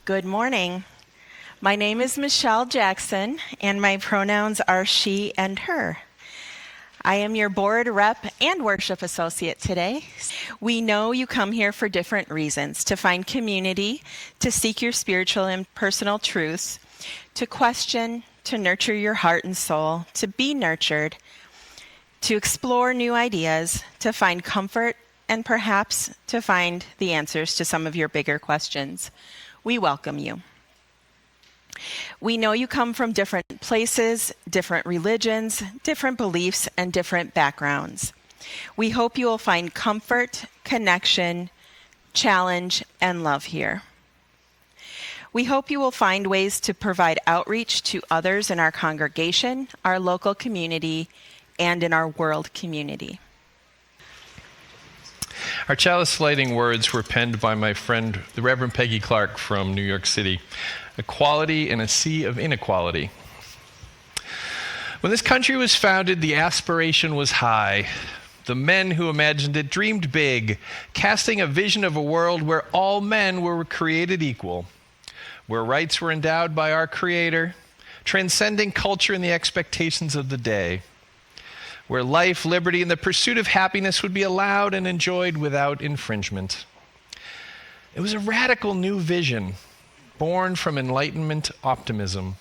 Good morning. My name is Michelle Jackson, and my pronouns are she and her. I am your board rep and worship associate today. We know you come here for different reasons: to find community, to seek your spiritual and personal truths, to question, to nurture your heart and soul, to be nurtured, to explore new ideas, to find comfort, and perhaps to find the answers to some of your bigger questions. We welcome you. We know you come from different places, different religions, different beliefs, and different backgrounds. We hope you will find comfort, connection, challenge, and love here. We hope you will find ways to provide outreach to others in our congregation, our local community, and in our world community. Our chalice lighting words were penned by my friend, the Reverend Peggy Clark from New York City. Equality in a sea of inequality. When this country was founded, the aspiration was high. The men who imagined it dreamed big, casting a vision of a world where all men were created equal, where rights were endowed by our Creator, transcending culture and the expectations of the day, where life, liberty, and the pursuit of happiness would be allowed and enjoyed without infringement. It was a radical new vision, born from Enlightenment optimism,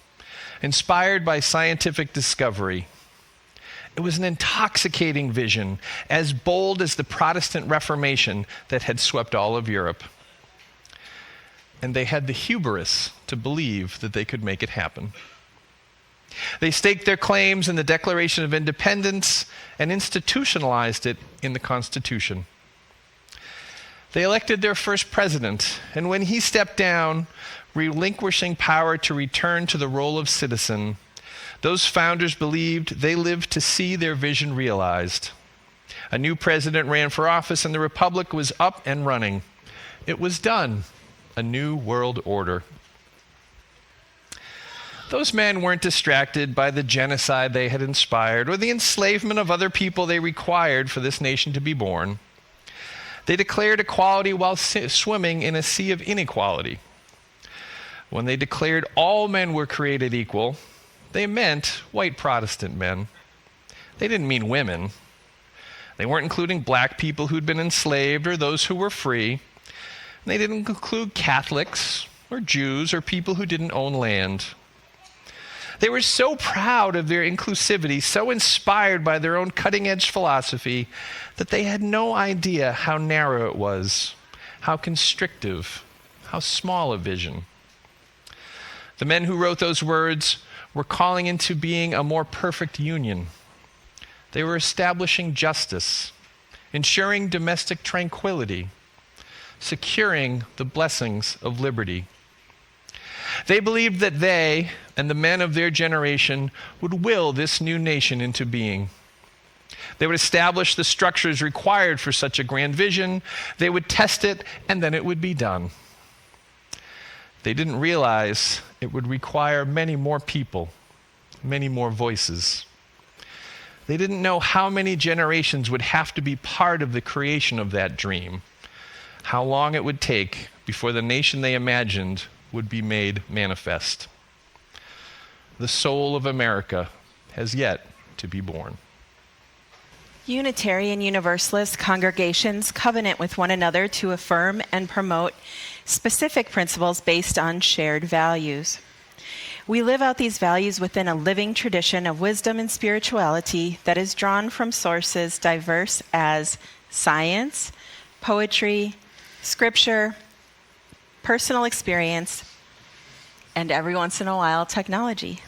inspired by scientific discovery. It was an intoxicating vision, as bold as the Protestant Reformation that had swept all of Europe. And they had the hubris to believe that they could make it happen. They staked their claims in the Declaration of Independence and institutionalized it in the Constitution. They elected their first president, and when he stepped down, relinquishing power to return to the role of citizen, those founders believed they lived to see their vision realized. A new president ran for office, and the republic was up and running. It was done. A new world order. Those men weren't distracted by the genocide they had inspired or the enslavement of other people they required for this nation to be born. They declared equality while swimming in a sea of inequality. When they declared all men were created equal, they meant white Protestant men. They didn't mean women. They weren't including black people who'd been enslaved or those who were free. They didn't include Catholics or Jews or people who didn't own land. They were so proud of their inclusivity, so inspired by their own cutting-edge philosophy, that they had no idea how narrow it was, how constrictive, how small a vision. The men who wrote those words were calling into being a more perfect union. They were establishing justice, ensuring domestic tranquility, securing the blessings of liberty. They believed that they and the men of their generation would will this new nation into being. They would establish the structures required for such a grand vision. They would test it, and then it would be done. They didn't realize it would require many more people, many more voices. They didn't know how many generations would have to be part of the creation of that dream, how long it would take before the nation they imagined would be made manifest. The soul of America has yet to be born. Unitarian Universalist congregations covenant with one another to affirm and promote specific principles based on shared values. We live out these values within a living tradition of wisdom and spirituality that is drawn from sources diverse as science, poetry, scripture, personal experience, and every once in a while, technology.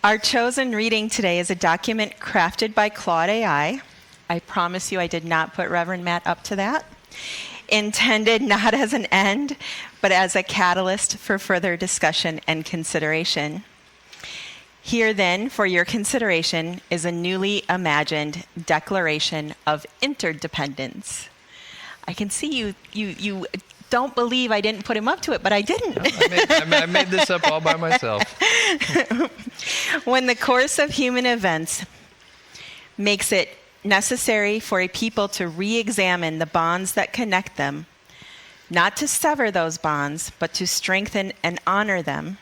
Our chosen reading today is a document crafted by Claude AI. I promise you I did not put Reverend Matt up to that. Intended not as an end, but as a catalyst for further discussion and consideration. Here then, for your consideration, is a newly imagined Declaration of Interdependence. I can see you don't believe I didn't put him up to it, but I didn't. No, I made this up all by myself. When the course of human events makes it necessary for a people to re-examine the bonds that connect them, not to sever those bonds, but to strengthen and honor them.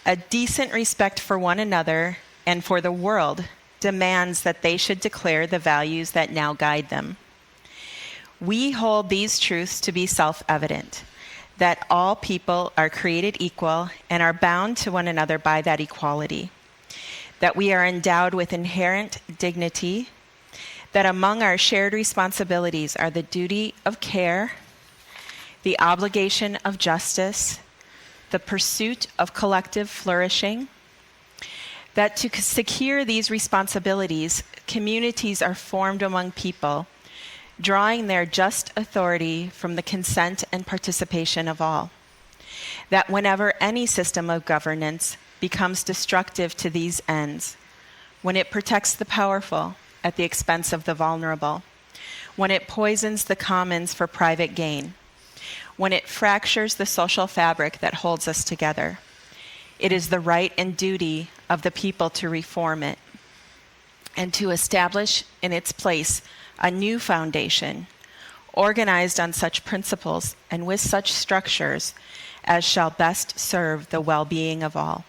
A decent respect for one another and for the world demands that they should declare the values that now guide them. We hold these truths to be self-evident, that all people are created equal and are bound to one another by that equality, that we are endowed with inherent dignity, that among our shared responsibilities are the duty of care, the obligation of justice, the pursuit of collective flourishing, that to secure these responsibilities, communities are formed among people, drawing their just authority from the consent and participation of all. That whenever any system of governance becomes destructive to these ends, when it protects the powerful at the expense of the vulnerable, when it poisons the commons for private gain, when it fractures the social fabric that holds us together, it is the right and duty of the people to reform it and to establish in its place a new foundation, organized on such principles and with such structures as shall best serve the well-being of all.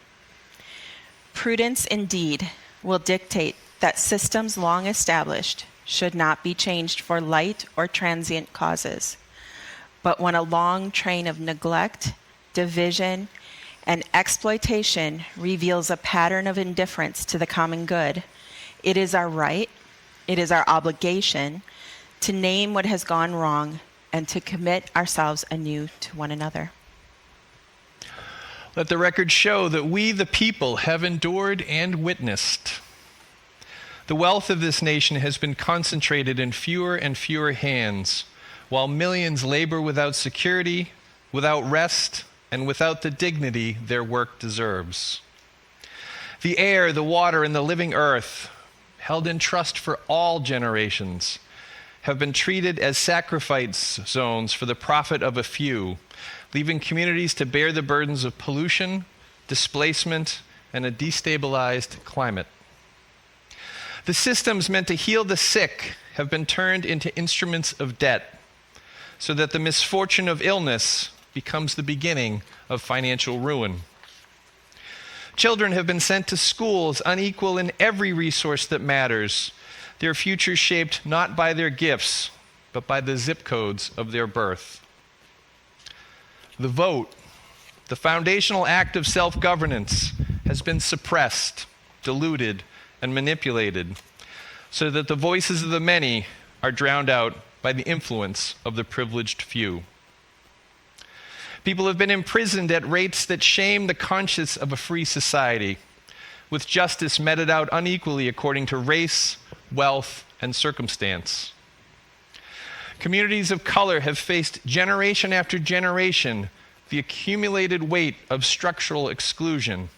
Prudence indeed will dictate that systems long established should not be changed for light or transient causes, but when a long train of neglect, division, and exploitation reveals a pattern of indifference to the common good, it is our right, it is our obligation to name what has gone wrong and to commit ourselves anew to one another. Let the record show that we, the people, have endured and witnessed. The wealth of this nation has been concentrated in fewer and fewer hands, while millions labor without security, without rest, and without the dignity their work deserves. The air, the water, and the living earth, held in trust for all generations, have been treated as sacrifice zones for the profit of a few, leaving communities to bear the burdens of pollution, displacement, and a destabilized climate. The systems meant to heal the sick have been turned into instruments of debt, so that the misfortune of illness becomes the beginning of financial ruin. Children have been sent to schools unequal in every resource that matters, their future shaped not by their gifts, but by the zip codes of their birth. The vote, the foundational act of self-governance, has been suppressed, diluted, and manipulated, so that the voices of the many are drowned out by the influence of the privileged few. People have been imprisoned at rates that shame the conscience of a free society, with justice meted out unequally according to race, wealth, and circumstance. Communities of color have faced generation after generation the accumulated weight of structural exclusion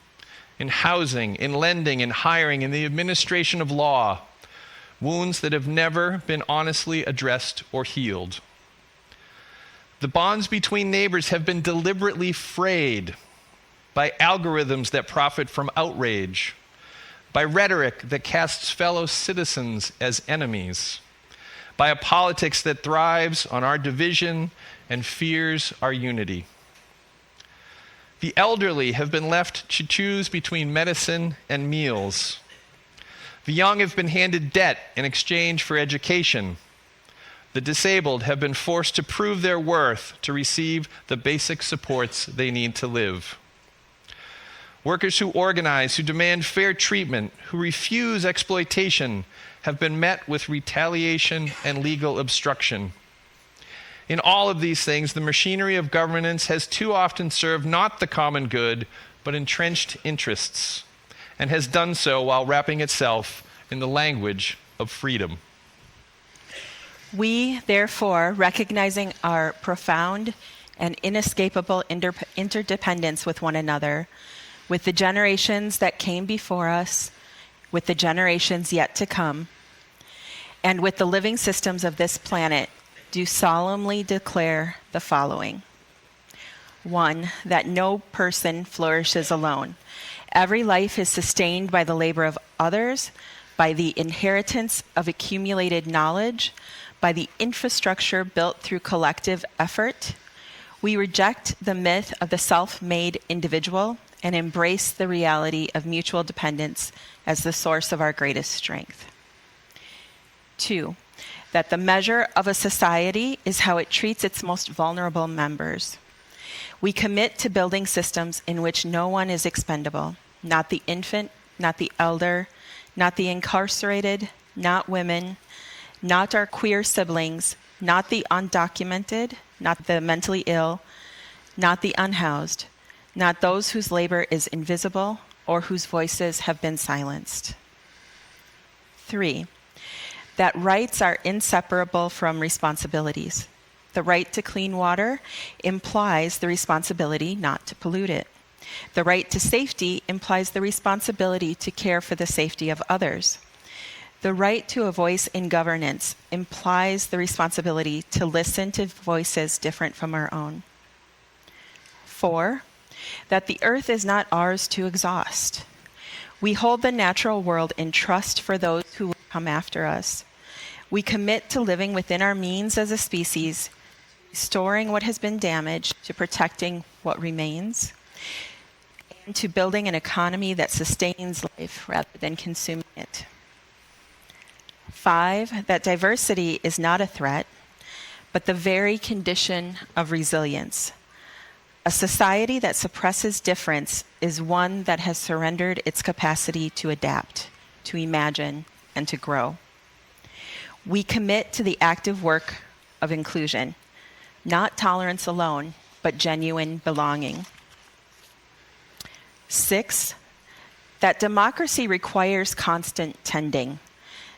in housing, in lending, in hiring, in the administration of law, wounds that have never been honestly addressed or healed. The bonds between neighbors have been deliberately frayed by algorithms that profit from outrage, by rhetoric that casts fellow citizens as enemies, by a politics that thrives on our division and fears our unity. The elderly have been left to choose between medicine and meals. The young have been handed debt in exchange for education. The disabled have been forced to prove their worth to receive the basic supports they need to live. Workers who organize, who demand fair treatment, who refuse exploitation, have been met with retaliation and legal obstruction. In all of these things, the machinery of governance has too often served not the common good, but entrenched interests, and has done so while wrapping itself in the language of freedom. We, therefore, recognizing our profound and inescapable interdependence with one another, with the generations that came before us, with the generations yet to come, and with the living systems of this planet, do solemnly declare the following. 1, that no person flourishes alone. Every life is sustained by the labor of others, by the inheritance of accumulated knowledge, by the infrastructure built through collective effort, We reject the myth of the self-made individual and embrace the reality of mutual dependence as the source of our greatest strength. 2, that the measure of a society is how it treats its most vulnerable members. We commit to building systems in which no one is expendable, not the infant, not the elder, not the incarcerated, not women, not our queer siblings, not the undocumented, not the mentally ill, not the unhoused, not those whose labor is invisible or whose voices have been silenced. 3, that rights are inseparable from responsibilities. The right to clean water implies the responsibility not to pollute it. The right to safety implies the responsibility to care for the safety of others. The right to a voice in governance implies the responsibility to listen to voices different from our own. 4, that the earth is not ours to exhaust. We hold the natural world in trust for those who will come after us. We commit to living within our means as a species, restoring what has been damaged, to protecting what remains, and to building an economy that sustains life rather than consuming it. 5, that diversity is not a threat, but the very condition of resilience. A society that suppresses difference is one that has surrendered its capacity to adapt, to imagine, and to grow. We commit to the active work of inclusion, not tolerance alone, but genuine belonging. 6, that democracy requires constant tending.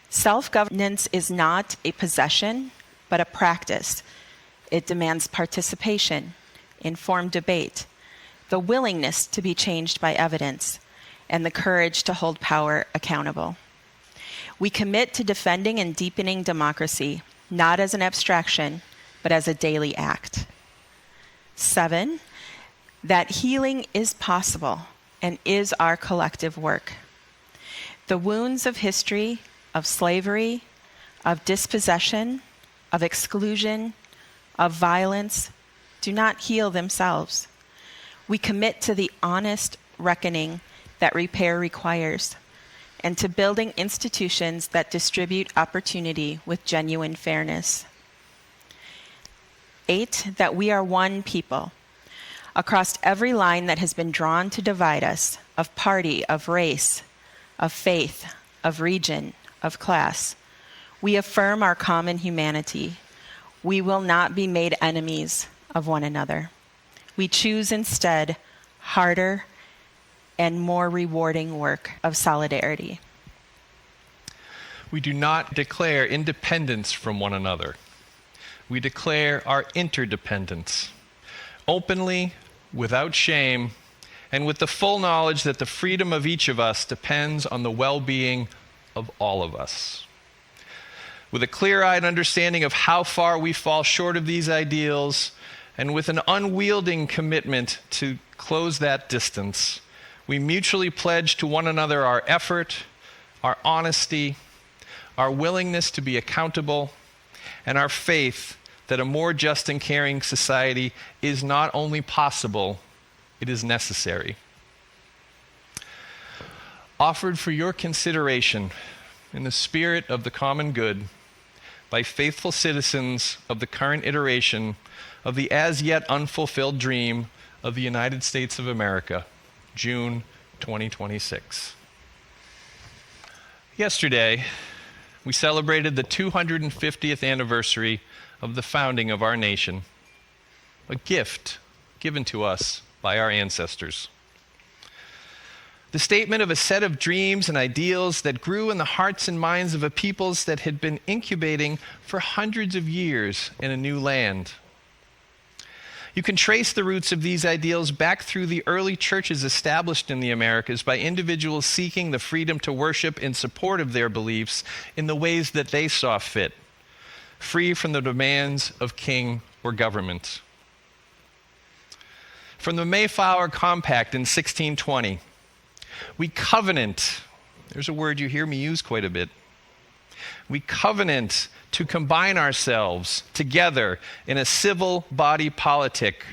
Self-governance is not a possession, but a practice. It demands participation, informed debate, the willingness to be changed by evidence, and the courage to hold power accountable. We commit to defending and deepening democracy, not as an abstraction, but as a daily act. 7, that healing is possible and is our collective work. The wounds of history, of slavery, of dispossession, of exclusion, of violence, do not heal themselves. We commit to the honest reckoning that repair requires, and to building institutions that distribute opportunity with genuine fairness. 8, that we are one people. Across every line that has been drawn to divide us, of party, of race, of faith, of region, of class, we affirm our common humanity. We will not be made enemies of one another. We choose instead harder and more rewarding work of solidarity. We do not declare independence from one another. We declare our interdependence, openly, without shame, and with the full knowledge that the freedom of each of us depends on the well-being of all of us. With a clear-eyed understanding of how far we fall short of these ideals, and with an unwielding commitment to close that distance, we mutually pledge to one another our effort, our honesty, our willingness to be accountable, and our faith that a more just and caring society is not only possible, it is necessary. Offered for your consideration in the spirit of the common good by faithful citizens of the current iteration of the as yet unfulfilled dream of the United States of America, June 2026. Yesterday, we celebrated the 250th anniversary of the founding of our nation, a gift given to us by our ancestors. The statement of a set of dreams and ideals that grew in the hearts and minds of a peoples that had been incubating for hundreds of years in a new land. You can trace the roots of these ideals back through the early churches established in the Americas by individuals seeking the freedom to worship in support of their beliefs in the ways that they saw fit, free from the demands of king or government. From the Mayflower Compact in 1620, we covenant, there's a word you hear me use quite a bit, We covenant to combine ourselves together in a civil body politic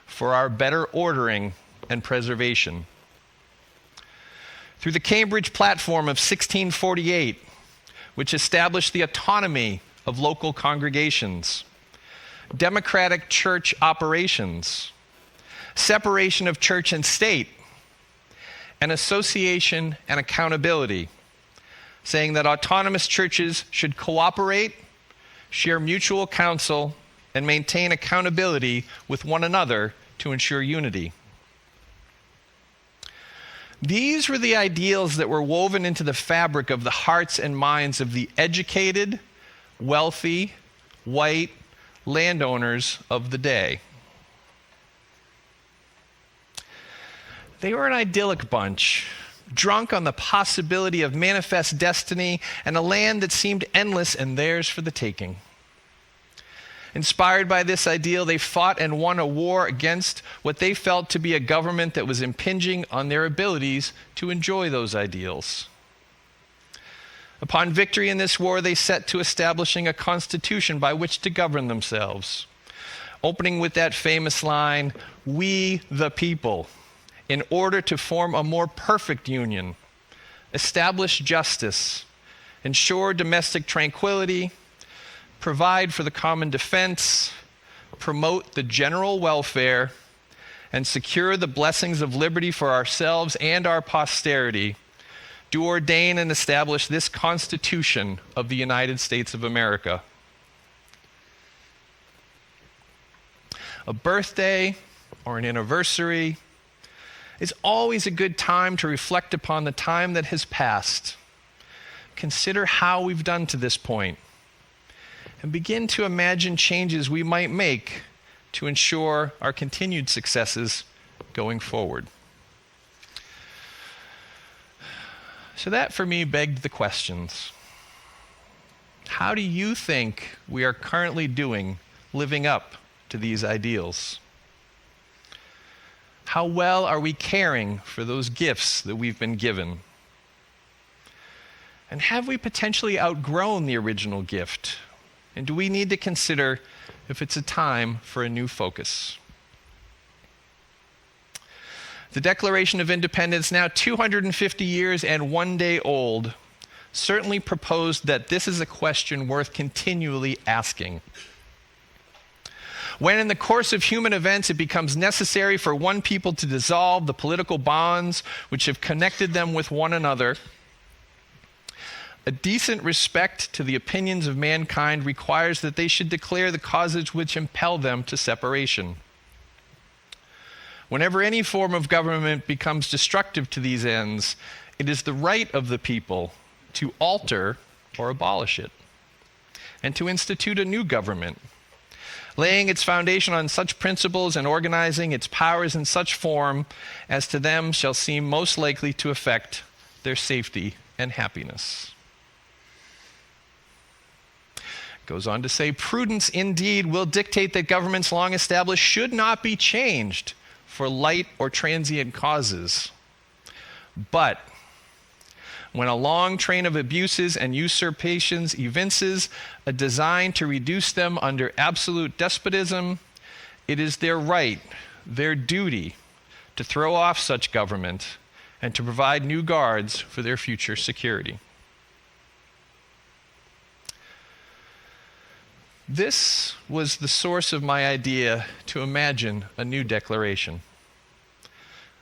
for our better ordering and preservation. Through the Cambridge Platform of 1648, which established the autonomy of local congregations, democratic church operations, separation of church and state, and association and accountability, saying that autonomous churches should cooperate, share mutual counsel, and maintain accountability with one another to ensure unity. These were the ideals that were woven into the fabric of the hearts and minds of the educated, wealthy, white landowners of the day. They were an idyllic bunch, drunk on the possibility of manifest destiny and a land that seemed endless and theirs for the taking. Inspired by this ideal, they fought and won a war against what they felt to be a government that was impinging on their abilities to enjoy those ideals. Upon victory in this war, they set to establishing a constitution by which to govern themselves, opening with that famous line, "We the people," in order to form a more perfect union, establish justice, ensure domestic tranquility, provide for the common defense, promote the general welfare, and secure the blessings of liberty for ourselves and our posterity, do ordain and establish this Constitution of the United States of America. A birthday or an anniversary is always a good time to reflect upon the time that has passed. Consider how we've done to this point, and begin to imagine changes we might make to ensure our continued successes going forward. So that, for me, begged the questions. How do you think we are currently doing living up to these ideals? How well are we caring for those gifts that we've been given? And have we potentially outgrown the original gift? And do we need to consider if it's a time for a new focus? The Declaration of Independence, now 250 years and one day old, certainly proposed that this is a question worth continually asking. When in the course of human events it becomes necessary for one people to dissolve the political bonds which have connected them with one another, a decent respect to the opinions of mankind requires that they should declare the causes which impel them to separation. Whenever any form of government becomes destructive to these ends, it is the right of the people to alter or abolish it, and to institute a new government, laying its foundation on such principles and organizing its powers in such form as to them shall seem most likely to affect their safety and happiness. Goes on to say, prudence indeed will dictate that governments long established should not be changed for light or transient causes. But when a long train of abuses and usurpations evinces a design to reduce them under absolute despotism, it is their right, their duty, to throw off such government and to provide new guards for their future security. This was the source of my idea to imagine a new declaration,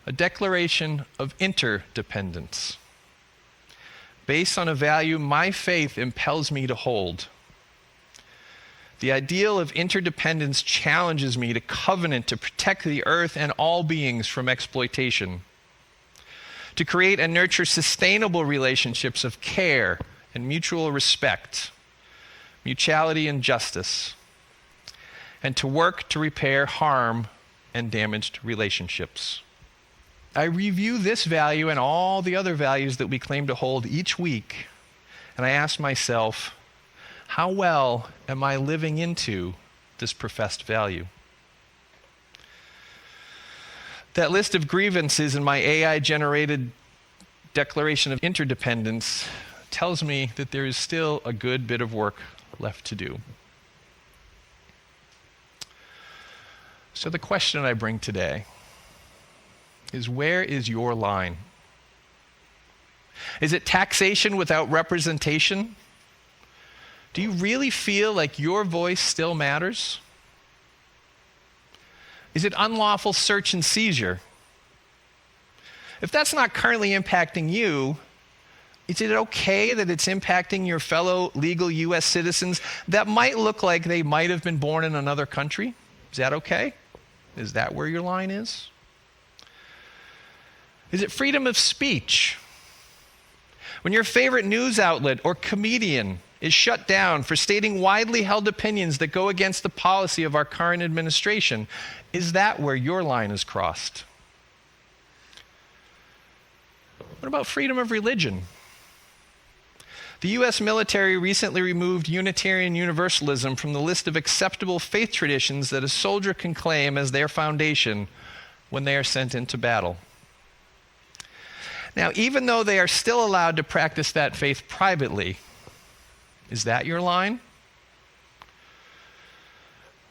a declaration of interdependence, based on a value my faith impels me to hold. The ideal of interdependence challenges me to covenant to protect the earth and all beings from exploitation, to create and nurture sustainable relationships of care and mutual respect, mutuality and justice, and to work to repair harm and damaged relationships. I review this value and all the other values that we claim to hold each week, and I ask myself, how well am I living into this professed value? That list of grievances in my AI-generated Declaration of Interdependence tells me that there is still a good bit of work left to do. So the question I bring today is, where is your line? Is it taxation without representation? Do you really feel like your voice still matters? Is it unlawful search and seizure? If that's not currently impacting you, is it okay that it's impacting your fellow legal U.S. citizens that might look like they might have been born in another country? Is that okay? Is that where your line is? Is it freedom of speech? When your favorite news outlet or comedian is shut down for stating widely held opinions that go against the policy of our current administration, is that where your line is crossed? What about freedom of religion? The U.S. military recently removed Unitarian Universalism from the list of acceptable faith traditions that a soldier can claim as their foundation when they are sent into battle. Now, even though they are still allowed to practice that faith privately, is that your line?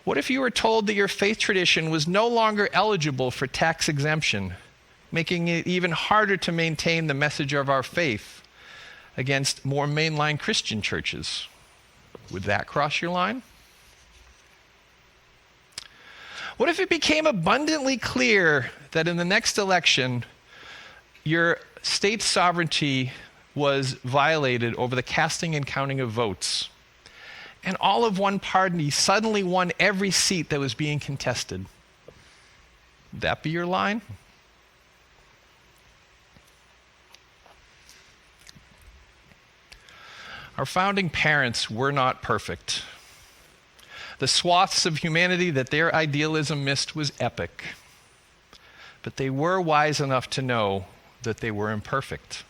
What if you were told that your faith tradition was no longer eligible for tax exemption, making it even harder to maintain the message of our faith against more mainline Christian churches? Would that cross your line? What if it became abundantly clear that in the next election, your state sovereignty was violated over the casting and counting of votes, and all of one party suddenly won every seat that was being contested? Would that be your line? Our founding parents were not perfect. The swaths of humanity that their idealism missed was epic. But they were wise enough to know that they were imperfect.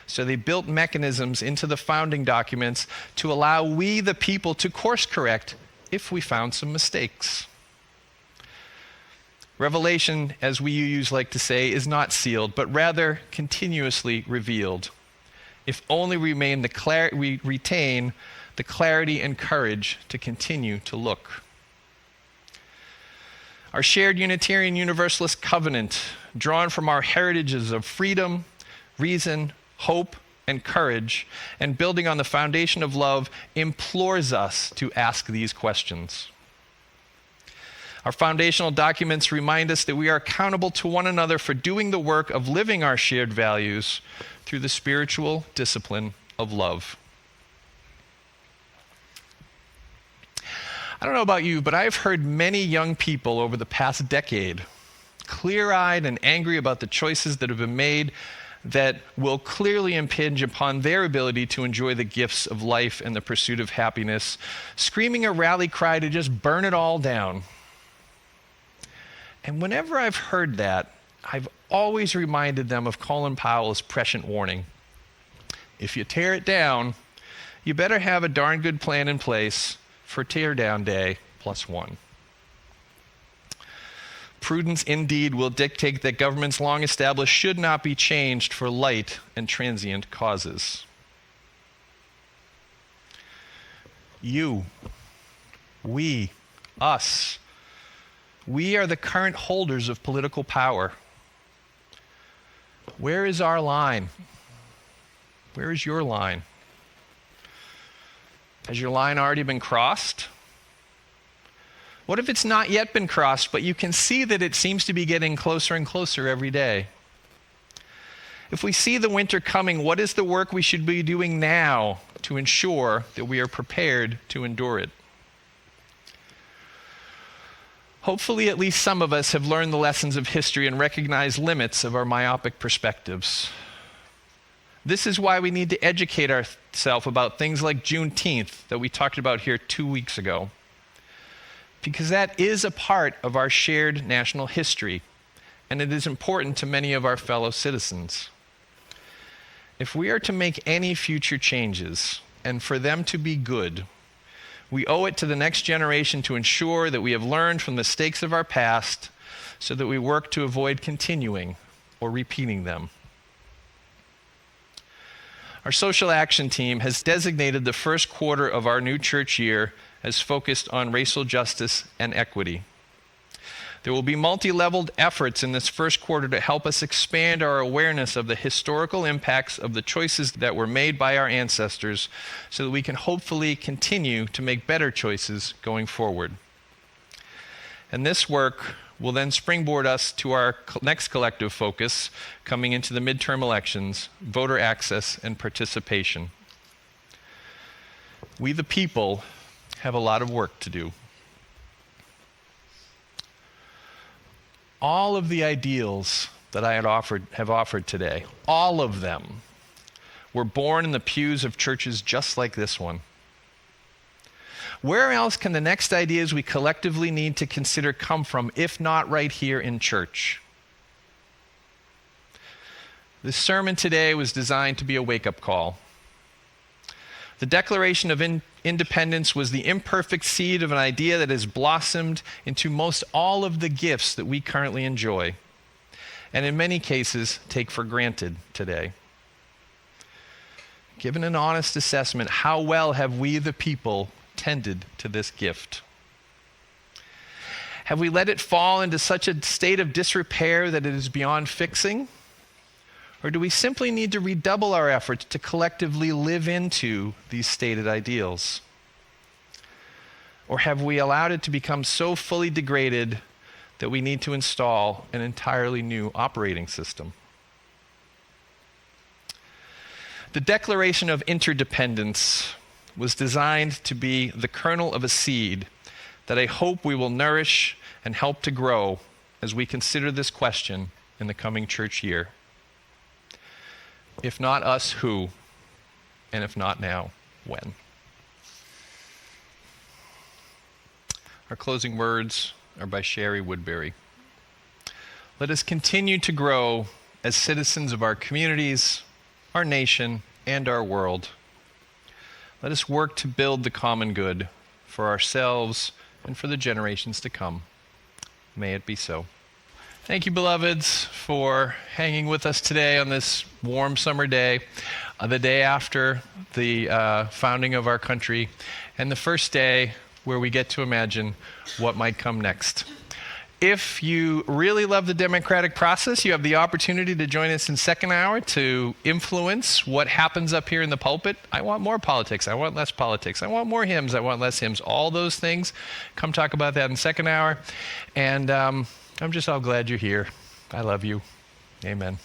So they built mechanisms into the founding documents to allow we, the people, to course correct if we found some mistakes. Revelation, as we use like to say, is not sealed, but rather continuously revealed, if only we retain the clarity and courage to continue to look. Our shared Unitarian Universalist covenant, drawn from our heritages of freedom, reason, hope, and courage, and building on the foundation of love, implores us to ask these questions. Our foundational documents remind us that we are accountable to one another for doing the work of living our shared values through the spiritual discipline of love. I don't know about you, but I've heard many young people over the past decade clear-eyed and angry about the choices that have been made that will clearly impinge upon their ability to enjoy the gifts of life and the pursuit of happiness, screaming a rally cry to just burn it all down. And whenever I've heard that, I've always reminded them of Colin Powell's prescient warning. If you tear it down, you better have a darn good plan in place for tear down day +1. Prudence indeed will dictate that governments long established should not be changed for light and transient causes. You, we, us, we are the current holders of political power. Where is our line? Where is your line? Has your line already been crossed? What if it's not yet been crossed, but you can see that it seems to be getting closer and closer every day? If we see the winter coming, what is the work we should be doing now to ensure that we are prepared to endure it? Hopefully, at least some of us have learned the lessons of history and recognized limits of our myopic perspectives. This is why we need to educate ourselves about things like Juneteenth that we talked about here 2 weeks ago, because that is a part of our shared national history, and it is important to many of our fellow citizens. If we are to make any future changes, and for them to be good, we owe it to the next generation to ensure that we have learned from the mistakes of our past so that we work to avoid continuing or repeating them. Our social action team has designated the first quarter of our new church year as focused on racial justice and equity. There will be multi-leveled efforts in this first quarter to help us expand our awareness of the historical impacts of the choices that were made by our ancestors so that we can hopefully continue to make better choices going forward. And this work will then springboard us to our next collective focus coming into the midterm elections: voter access and participation. We the people have a lot of work to do. All of the ideals that I have offered today, all of them, were born in the pews of churches just like this one. Where else can the next ideas we collectively need to consider come from, if not right here in church? This sermon today was designed to be a wake-up call. The Declaration of Independence was the imperfect seed of an idea that has blossomed into most all of the gifts that we currently enjoy, and in many cases take for granted today. Given an honest assessment, how well have we the people tended to this gift? Have we let it fall into such a state of disrepair that it is beyond fixing? Or do we simply need to redouble our efforts to collectively live into these stated ideals? Or have we allowed it to become so fully degraded that we need to install an entirely new operating system? The Declaration of Interdependence was designed to be the kernel of a seed that I hope we will nourish and help to grow as we consider this question in the coming church year. If not us, who? And if not now, when? Our closing words are by Sherry Woodbury. Let us continue to grow as citizens of our communities, our nation, and our world. Let us work to build the common good for ourselves and for the generations to come. May it be so. Thank you, beloveds, for hanging with us today on this warm summer day, the day after the founding of our country, and the first day where we get to imagine what might come next. If you really love the democratic process, you have the opportunity to join us in second hour to influence what happens up here in the pulpit. I want more politics. I want less politics. I want more hymns. I want less hymns. All those things. Come talk about that in second hour. And I'm just all glad you're here. I love you. Amen.